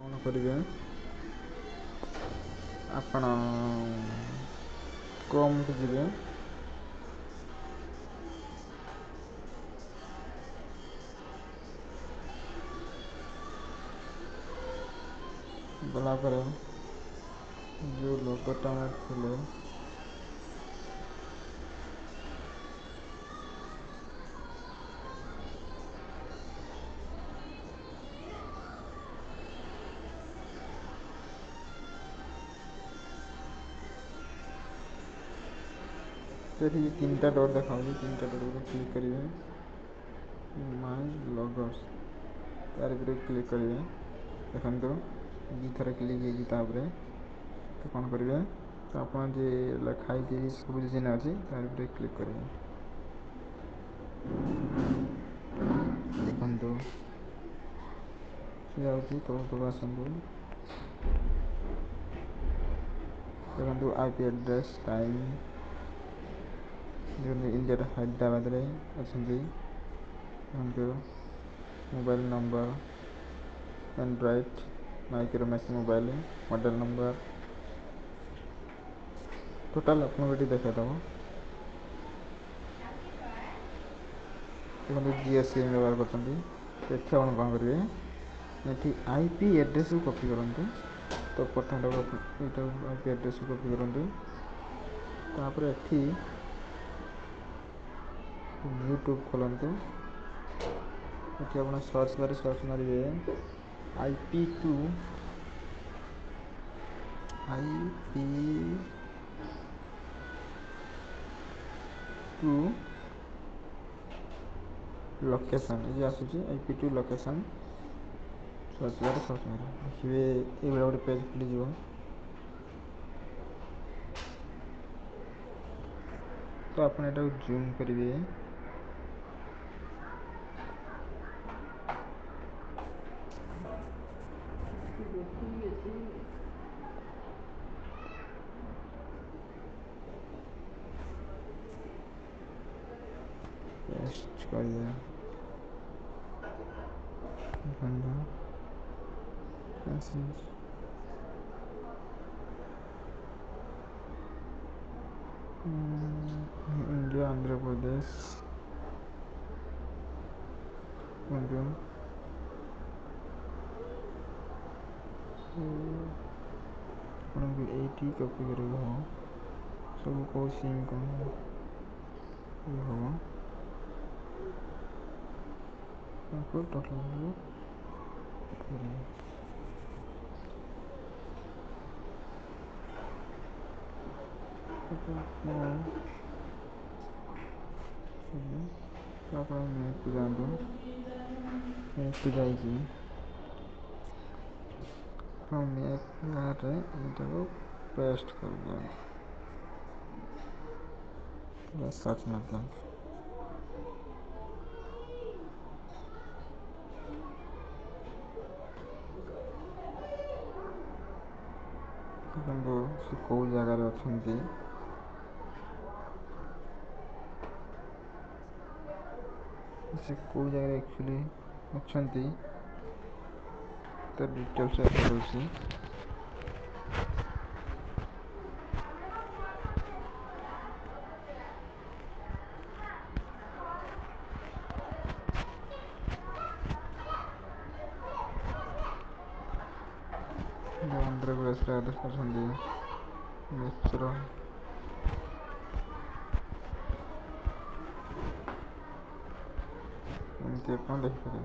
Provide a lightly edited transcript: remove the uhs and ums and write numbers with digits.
କ'ଣ କରିବେ, ଆପଣ କ୍ରୋମ୍କୁ ଯିବେ। ଗଲା ପରେ ଯେଉଁ ଲୋଗୋଟା ମାରିଥିଲେ ସେଠି ତିନିଟା ଡଟ୍ ଦେଖାଉଛି, ତିନିଟା ଡଟ୍ ଉପରେ କ୍ଲିକ୍ କରିବେ। ମାଇ ଲଗର୍ସ ତାର ଉପରେ କ୍ଲିକ୍ କରିବେ। ଦେଖନ୍ତୁ ଦୁଇଥର କ୍ଲିକ୍ ହେଇଛି ତାପରେ। ତ କ'ଣ କରିବେ, ତ ଆପଣ ଯେ ଲେଖା ହେଇଛି ସବୁଜ ଚିହ୍ନ ଅଛି ତାର ଉପରେ କ୍ଲିକ୍ କରିବେ। ଦେଖନ୍ତୁ ସେ ଯାଉଛି ତଳକୁ ଆସନ୍ତୁ। ଦେଖନ୍ତୁ IP ଆଡ୍ରେସ୍ ଟାଇମ୍, ଦେଖନ୍ତୁ ଇଣ୍ଡିଆର ହାଇଦ୍ରାବାଦରେ ଅଛନ୍ତି। ଦେଖନ୍ତୁ mobile number, Android Micromax mobile, model number, total ଆପଣଙ୍କୁ ଏଠି ଦେଖାଇଦେବ। ଦେଖନ୍ତୁ ଜିଓ ସିମ୍ ବ୍ୟବହାର କରୁଛନ୍ତି। ଏଠି ଆପଣ କ'ଣ କରିବେ, ଏଠି IP ଆଡ୍ରେସ୍କୁ କପି କରନ୍ତୁ। ତ ପ୍ରଥମଟାକୁ ଏଇଟାକୁ IP ଆଡ୍ରେସ୍କୁ କପି କରନ୍ତୁ। ତାପରେ ଏଠି ୟୁଟ୍ୟୁବ୍ ଖୋଲନ୍ତୁ। ଏଠି ଆପଣ ସର୍ଚ୍ଚ ବାରେ ସର୍ଚ୍ଚ ମାରିବେ IP2 ଲୋକେସନ୍, ये आसूँ IP2 लोकेशन सर्च बारे सर्च मारे देखिए ये गोटे पेज खुलीज। तो आपड़ यहाँ जूम करेंगे। पेस्ट कर दिया इंडिया आंध्र प्रदेश आपको ये कॉपी कर सब कौ सिम कौन हम टोटल तो आप मैप को जातु, मैप को जाइए मैप यहाँ पेस्ट कर दिया, सर्च मार दिया। देखो से कौ जगार अच्छा से कौ जगह एक्चुअली अच्छा तो डिटेल्स आसी आंध्र प्रदेश अच्छा मिश्र एमती आप देखिए।